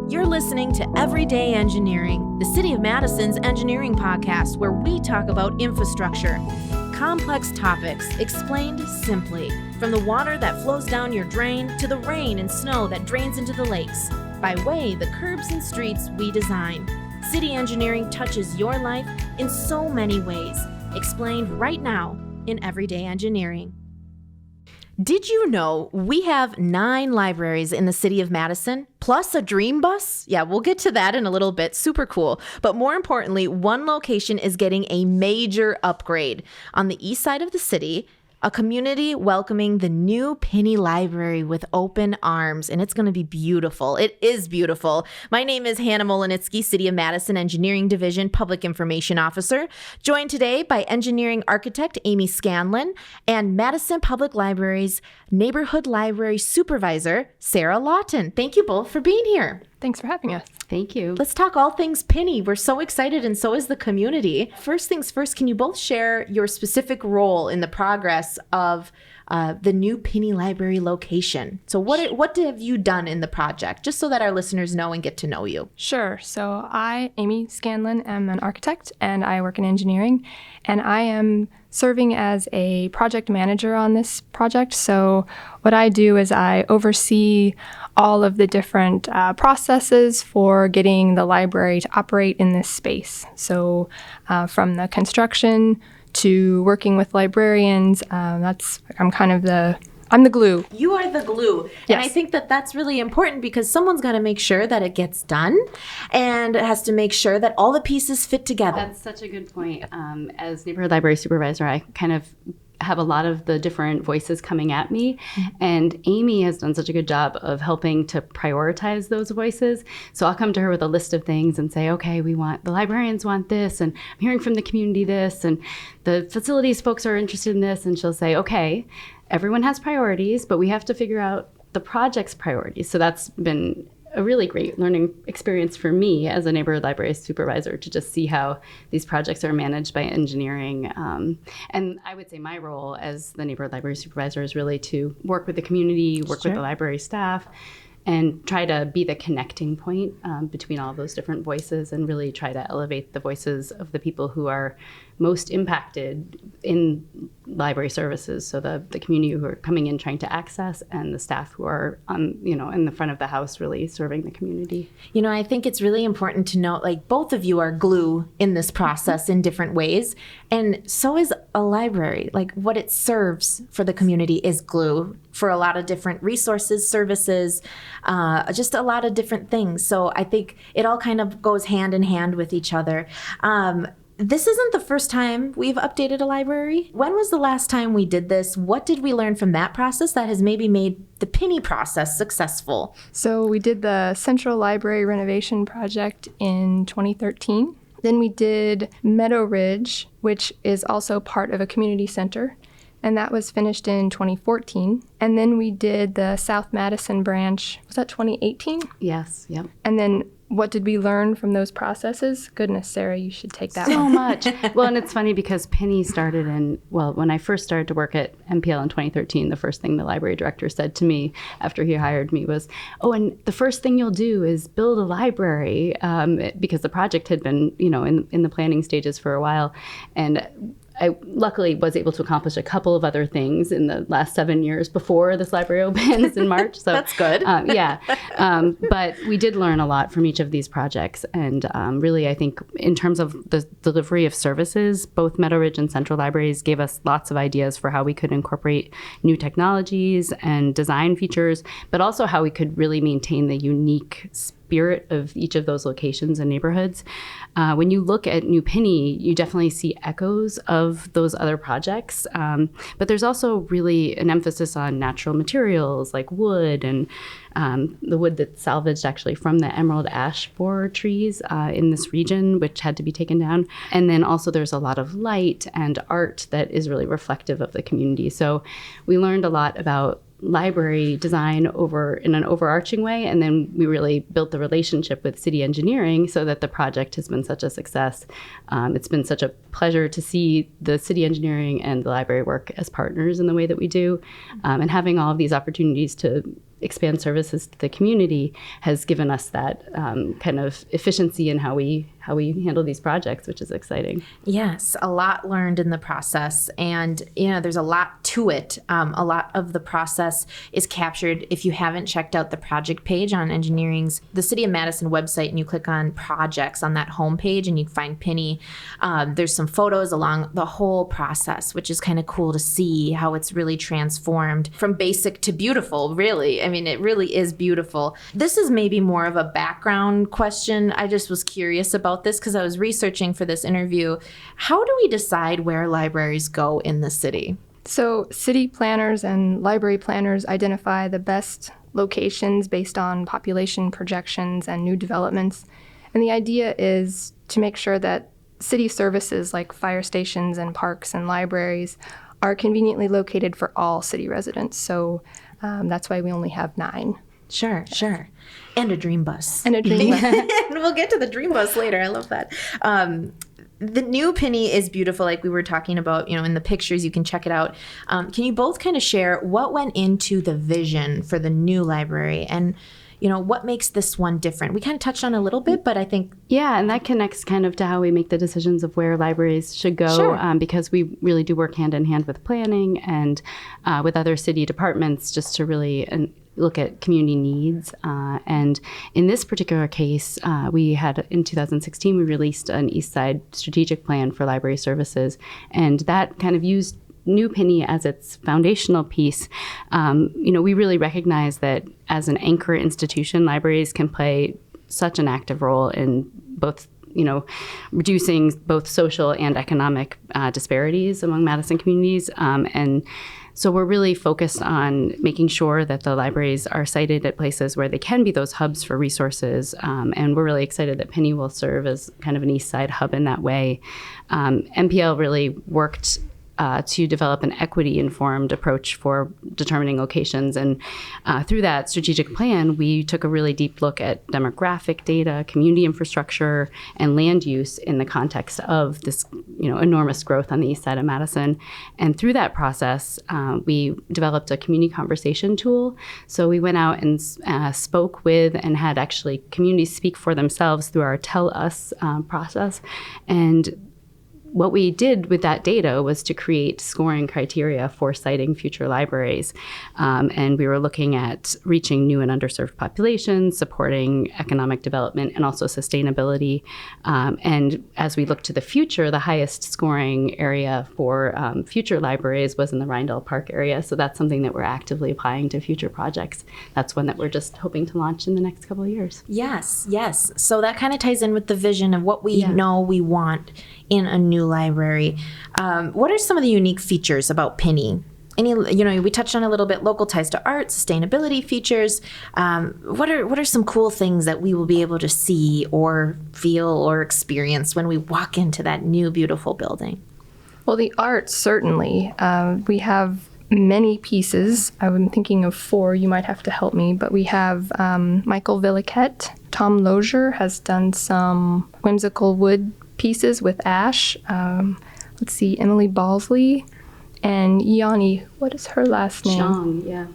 You're listening to Everyday Engineering, the City of Madison's engineering podcast, where we talk about infrastructure, complex topics explained simply, from the water that flows down your drain to the rain and snow that drains into the lakes, by way the curbs and streets we design. City engineering touches your life in so many ways, explained right now in Everyday Engineering. Did you know we have 9 libraries in the city of Madison, plus a dream bus? Yeah, we'll get to that in a little bit. Super cool. But more importantly, one location is getting a major upgrade. On the east side of the city, a community welcoming the new Pinney Library with open arms, and it's going to be beautiful. It is beautiful. My name is Hannah Mohelnitzky, City of Madison Engineering Division Public Information Officer, joined today by engineering architect Amy Scanlon and Madison Public Library's Neighborhood Library Supervisor, Sarah Lawton. Thank you both for being here. Thanks for having us. Thank you. Let's talk all things Pinney. We're so excited, and so is the community. First things first, can you both share your specific role in the progress of the new Pinney Library location? So what have you done in the project, just so that our listeners know and get to know you? Sure. So I, Amy Scanlon, am an architect, and I work in engineering, and I am serving as a project manager on this project. So what I do is I oversee all of the different processes for getting the library to operate in this space. So from the construction to working with librarians, I'm the glue. You are the glue. Yes. And I think that that's really important because someone's got to make sure that it gets done, and it has to make sure that all the pieces fit together. That's such a good point. As Neighborhood Library Supervisor, I kind of have a lot of the different voices coming at me. And Amy has done such a good job of helping to prioritize those voices. So I'll come to her with a list of things and say, okay, the librarians want this, and I'm hearing from the community this, and the facilities folks are interested in this. And she'll say, okay, everyone has priorities, but we have to figure out the project's priorities. So that's been a really great learning experience for me as a neighborhood library supervisor, to just see how these projects are managed by engineering. And I would say my role as the neighborhood library supervisor is really to work with the community, work Sure. with the library staff, and try to be the connecting point between all of those different voices, and really try to elevate the voices of the people who are most impacted in library services. So the community who are coming in trying to access, and the staff who are in the front of the house really serving the community. You know, I think it's really important to note, like, both of you are glue in this process in different ways. And so is a library. Like, what it serves for the community is glue for a lot of different resources, services, just a lot of different things. So I think it all kind of goes hand in hand with each other. This isn't the first time we've updated a library. When was the last time we did this? What did we learn from that process that has maybe made the Pinney process successful? So we did the Central Library renovation project in 2013. Then we did Meadow Ridge, which is also part of a community center, and that was finished in 2014. And then we did the South Madison branch. Was that 2018? Yes, yep. And then what did we learn from those processes? Goodness, Sarah, you should take that So one. much. Well, and it's funny because Pinney started when I first started to work at MPL in 2013, the first thing the library director said to me after he hired me was, oh, and the first thing you'll do is build a library, because the project had been, in the planning stages for a while. And I luckily was able to accomplish a couple of other things in the last 7 years before this library opens in March. So That's good. But we did learn a lot from each of these projects. And really, I think in terms of the delivery of services, both Meadow Ridge and Central Libraries gave us lots of ideas for how we could incorporate new technologies and design features, but also how we could really maintain the unique spirit of each of those locations and neighborhoods. When you look at New Pinney, you definitely see echoes of those other projects, but there's also really an emphasis on natural materials like wood, and the wood that's salvaged actually from the emerald ash borer trees in this region, which had to be taken down. And then also there's a lot of light and art that is really reflective of the community. So we learned a lot about library design in an overarching way, and then we really built the relationship with city engineering so that the project has been such a success. It's been such a pleasure to see the city engineering and the library work as partners in the way that we do, and having all of these opportunities to expand services to the community has given us that kind of efficiency in how we handle these projects, which is exciting. Yes, a lot learned in the process, and there's a lot to it. A lot of the process is captured. If you haven't checked out the project page on the City of Madison website, and you click on projects on that homepage, and you find Pinney. There's some photos along the whole process, which is kind of cool to see how it's really transformed from basic to beautiful. Really, I mean, it really is beautiful. This is maybe more of a background question. I just was curious about this because I was researching for this interview. How do we decide where libraries go in the city? So city planners and library planners identify the best locations based on population projections and new developments. And the idea is to make sure that city services like fire stations and parks and libraries are conveniently located for all city residents. So that's why we only have 9. Sure. And a dream bus. And a dream bus. And we'll get to the dream bus later. I love that. The new Pinney is beautiful, like we were talking about, in the pictures. You can check it out. Can you both kind of share what went into the vision for the new library and, what makes this one different? We kind of touched on it a little bit, but I think... Yeah, and that connects kind of to how we make the decisions of where libraries should go, Sure. Because we really do work hand in hand with planning and with other city departments just to really look at community needs. And in this particular case, we had, in 2016, we released an East Side strategic plan for library services, and that kind of used New Pinney as its foundational piece. We really recognize that as an anchor institution, libraries can play such an active role in both reducing both social and economic disparities among Madison communities. And so we're really focused on making sure that the libraries are sited at places where they can be those hubs for resources. And we're really excited that Pinney will serve as kind of an East Side hub in that way. MPL really worked to develop an equity-informed approach for determining locations. And through that strategic plan, we took a really deep look at demographic data, community infrastructure, and land use in the context of this enormous growth on the east side of Madison. And through that process, we developed a community conversation tool. So we went out and spoke with and had actually communities speak for themselves through our Tell Us process. And what we did with that data was to create scoring criteria for citing future libraries. And we were looking at reaching new and underserved populations, supporting economic development, and also sustainability. And as we look to the future, the highest scoring area for future libraries was in the Rindell Park area. So that's something that we're actively applying to future projects. That's one that we're just hoping to launch in the next couple of years. Yes. So that kind of ties in with the vision of what we know we want in a new library. What are some of the unique features about Pinney? We touched on a little bit, local ties to art, sustainability features. What are some cool things that we will be able to see or feel or experience when we walk into that new, beautiful building? Well, the art, certainly. We have many pieces. I'm thinking of 4. You might have to help me. But we have Michael Villiquette. Tom Lozier has done some whimsical wood pieces with ash. Let's see, Emily Balsley and Yanni. What is her last name? John, yeah.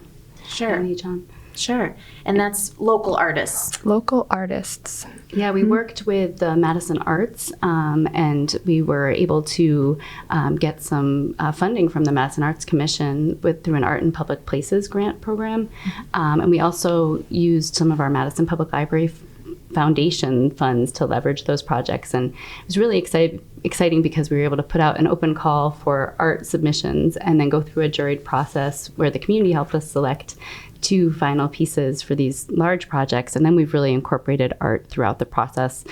Sure. Yanni John. Sure. And that's local artists. Local artists. Yeah, we worked with the Madison Arts, and we were able to get some funding from the Madison Arts Commission through an Art in Public Places grant program. And we also used some of our Madison Public Library Foundation funds to leverage those projects. And it was really exciting because we were able to put out an open call for art submissions and then go through a juried process where the community helped us select 2 final pieces for these large projects. And then we've really incorporated art throughout the process,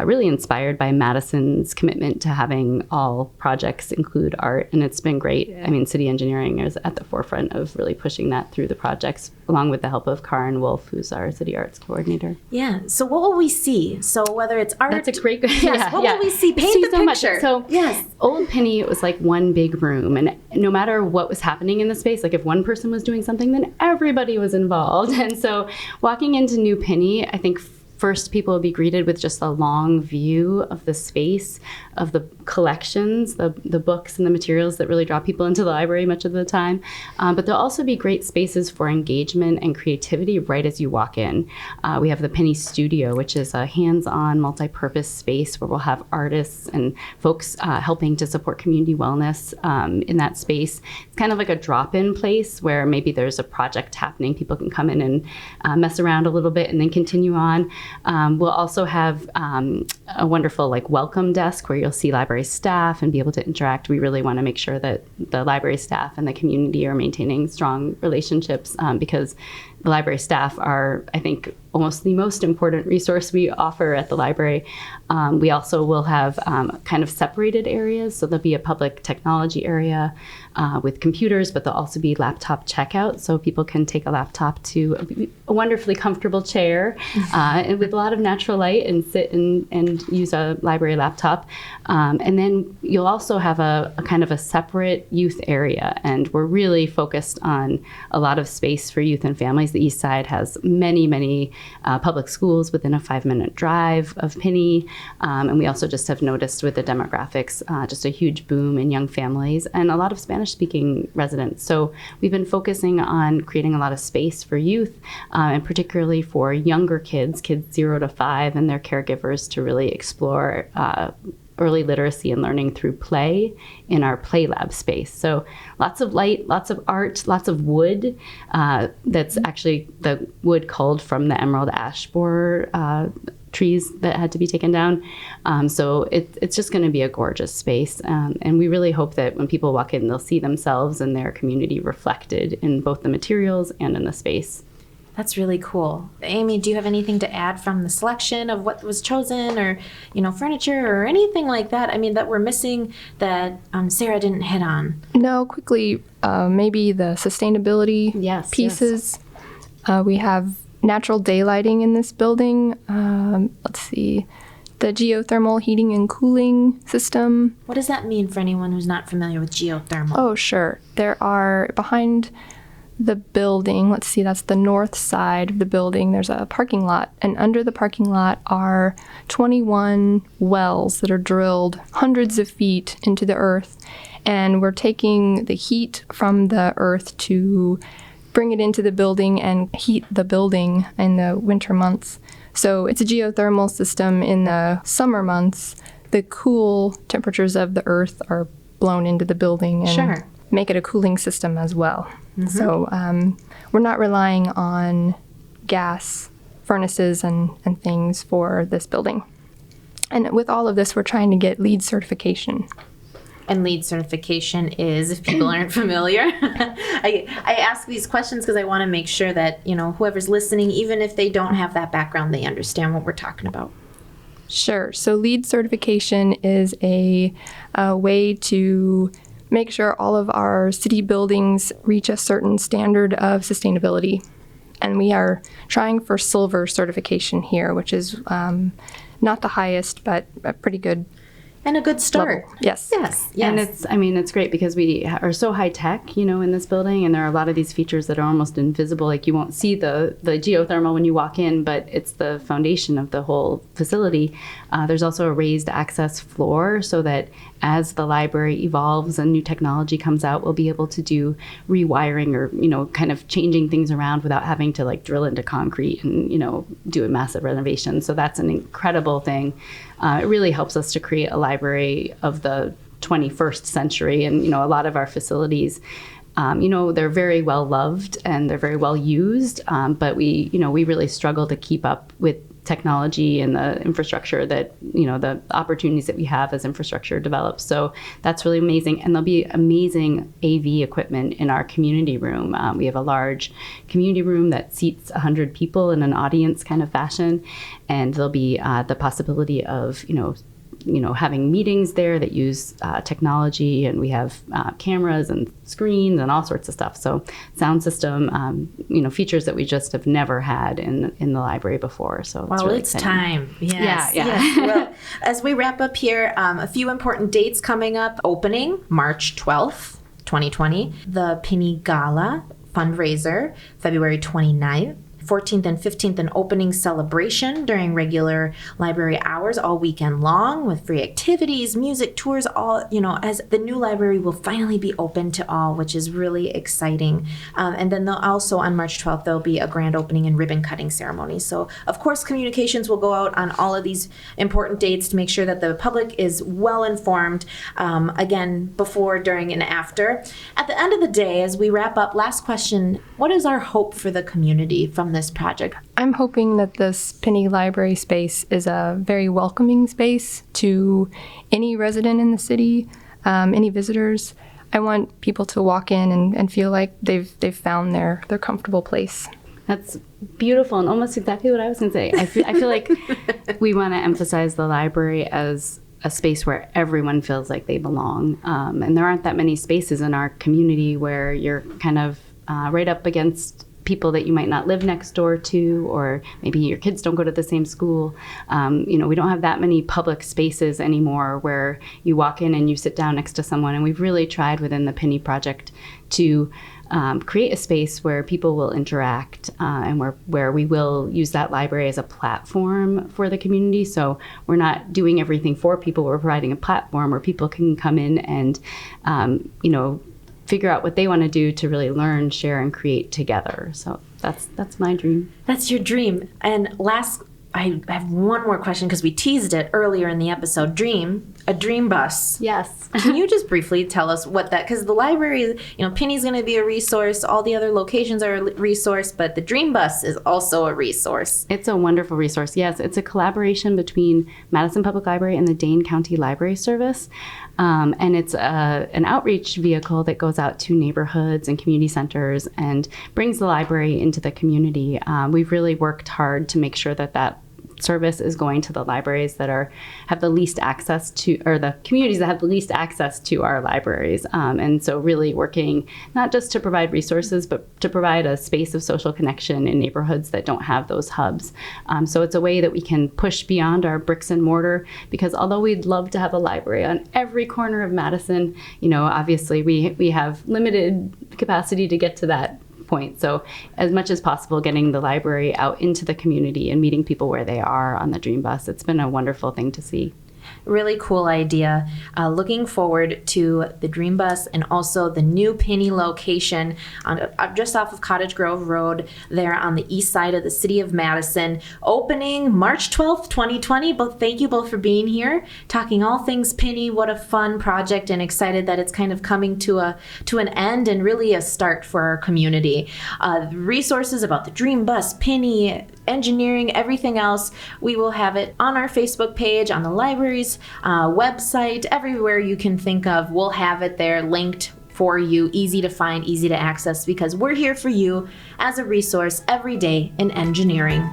really inspired by Madison's commitment to having all projects include art. And it's been great. I mean, city engineering is at the forefront of really pushing that through the projects, along with the help of Karen Wolf, who's our city arts coordinator. Yeah. So what will we see? So whether it's art... That's a great question. Yes. What will we see? Paint the picture. So yes. Old Pinney, it was like one big room. And no matter what was happening in the space, like if one person was doing something, then everybody was involved. And so walking into New Pinney, I think First, people will be greeted with just a long view of the space, of the collections, the books and the materials that really draw people into the library much of the time. But there'll also be great spaces for engagement and creativity right as you walk in. We have the Pinney Studio, which is a hands-on, multi-purpose space where we'll have artists and folks helping to support community wellness in that space. It's kind of like a drop-in place where maybe there's a project happening. People can come in and mess around a little bit and then continue on. We'll also have a wonderful welcome desk where you'll see library staff and be able to interact. We really want to make sure that the library staff and the community are maintaining strong relationships because the library staff are, I think, almost the most important resource we offer at the library. We also will have kind of separated areas. So there'll be a public technology area with computers, but there'll also be laptop checkout. So people can take a laptop to a wonderfully comfortable chair and with a lot of natural light and sit and use a library laptop. And then you'll also have a kind of a separate youth area. And we're really focused on a lot of space for youth and families. The East Side has many public schools within a 5-minute drive of Pinney. And we also just have noticed with the demographics, just a huge boom in young families and a lot of Spanish-speaking residents. So we've been focusing on creating a lot of space for youth and particularly for younger kids 0 to 5 and their caregivers to really explore early literacy and learning through play in our play lab space. So lots of light, lots of art, lots of wood. That's actually the wood culled from the emerald ash borer trees that had to be taken down. So it's just going to be a gorgeous space. And we really hope that when people walk in, they'll see themselves and their community reflected in both the materials and in the space. That's really cool. Amy, do you have anything to add from the selection of what was chosen or, furniture or anything like that? I mean, that we're missing that Sarah didn't hit on? No, quickly, maybe the sustainability pieces. Yes. We have natural daylighting in this building. Let's see. The geothermal heating and cooling system. What does that mean for anyone who's not familiar with geothermal? Oh, sure. There are behind the building, let's see, that's the north side of the building, there's a parking lot, and under the parking lot are 21 wells that are drilled hundreds of feet into the earth, and we're taking the heat from the earth to bring it into the building and heat the building in the winter months. So it's a geothermal system. In the summer months, the cool temperatures of the earth are blown into the building and make it a cooling system as well. Mm-hmm. So we're not relying on gas furnaces and things for this building. And with all of this, we're trying to get LEED certification. And LEED certification is, if people aren't familiar, I ask these questions because I want to make sure that, whoever's listening, even if they don't have that background, they understand what we're talking about. Sure. So LEED certification is a way to make sure all of our city buildings reach a certain standard of sustainability. And we are trying for silver certification here, which is not the highest, but a pretty good and a good start. Level. Yes. And it's great because we are so high tech, in this building, and there are a lot of these features that are almost invisible. Like you won't see the geothermal when you walk in, but it's the foundation of the whole facility. There's also a raised access floor so that as the library evolves and new technology comes out, we'll be able to do rewiring or, kind of changing things around without having to drill into concrete and, do a massive renovation. So that's an incredible thing. It really helps us to create a library of the 21st century. And, a lot of our facilities, they're very well loved and they're very well used. But we really struggle to keep up with technology and the infrastructure that, the opportunities that we have as infrastructure develops. So that's really amazing. And there'll be amazing AV equipment in our community room. We have a large community room that seats 100 people in an audience kind of fashion. And there'll be the possibility of, having meetings there that use technology, and we have cameras and screens and all sorts of stuff. So sound system, features that we just have never had in the library before. So it's really exciting. Time. Yes. Yeah. Yes. Well, as we wrap up here, a few important dates coming up. Opening March 12th, 2020. The Pinney Gala fundraiser, February 29th. 14th and 15th an opening celebration during regular library hours all weekend long with free activities, music, tours, all, as the new library will finally be open to all, which is really exciting. And then also on March 12th, there'll be a grand opening and ribbon cutting ceremony. So, of course, communications will go out on all of these important dates to make sure that the public is well informed, again, before, during, and after. At the end of the day, as we wrap up, last question, what is our hope for the community from this project? I'm hoping that this Pinney Library space is a very welcoming space to any resident in the city, any visitors. I want people to walk in and feel like they've found their comfortable place. That's beautiful and almost exactly what I was going to say. I feel like we want to emphasize the library as a space where everyone feels like they belong. And there aren't that many spaces in our community where you're kind of right up against people that you might not live next door to, or maybe your kids don't go to the same school. We don't have that many public spaces anymore where you walk in and you sit down next to someone. And we've really tried within the Pinney Project to create a space where people will interact and where we will use that library as a platform for the community. So we're not doing everything for people. We're providing a platform where people can come in and, figure out what they want to do to really learn, share, and create together. So that's my dream. That's your dream. And I have one more question because we teased it earlier in the episode. A dream bus. Yes. Can you just briefly tell us what that, because the library, Pinney's going to be a resource, all the other locations are a resource, but the dream bus is also a resource. It's a wonderful resource. Yes, it's a collaboration between Madison Public Library and the Dane County Library Service. And it's an outreach vehicle that goes out to neighborhoods and community centers and brings the library into the community. We've really worked hard to make sure that service is going to the libraries that have the least access to, or the communities that have the least access to our libraries. And so really working not just to provide resources, but to provide a space of social connection in neighborhoods that don't have those hubs. So it's a way that we can push beyond our bricks and mortar, because although we'd love to have a library on every corner of Madison, obviously we have limited capacity to get to that point. So as much as possible, getting the library out into the community and meeting people where they are on the Dream Bus. It's been a wonderful thing to see. Really cool idea. Looking forward to the Dream Bus and also the new Pinney location just off of Cottage Grove Road there on the east side of the city of Madison, opening March 12th, 2020. Thank you both for being here, talking all things Pinney. What a fun project, and excited that it's kind of coming to an end and really a start for our community. Resources about the Dream Bus, Pinney, engineering, everything else, we will have it on our Facebook page, on the library's website, everywhere you can think of. We'll have it there linked for you, easy to find, easy to access, because we're here for you as a resource every day in engineering.